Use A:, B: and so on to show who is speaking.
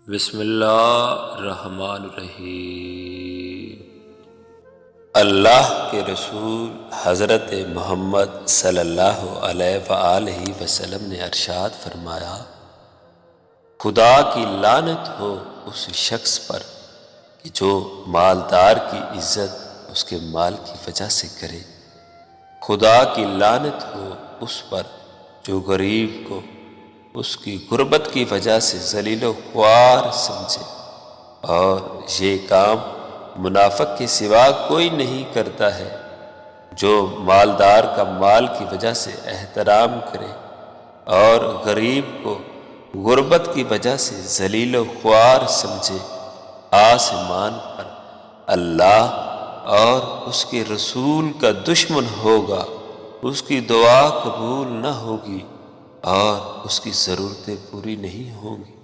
A: بسم اللہ الرحمن الرحیم۔ اللہ کے رسول حضرت محمد صلی اللہ علیہ وآلہ وسلم نے ارشاد فرمایا، خدا کی لعنت ہو اس شخص پر کہ جو مالدار کی عزت اس کے مال کی وجہ سے کرے، خدا کی لعنت ہو اس پر جو غریب کو اس کی غربت کی وجہ سے ذلیل و خوار سمجھے، اور یہ کام منافق کے سوا کوئی نہیں کرتا ہے جو مالدار کا مال کی وجہ سے احترام کرے اور غریب کو غربت کی وجہ سے ذلیل و خوار سمجھے۔ آسمان پر اللہ اور اس کے رسول کا دشمن ہوگا، اس کی دعا قبول نہ ہوگی اور اس کی ضرورتیں پوری نہیں ہوں گی۔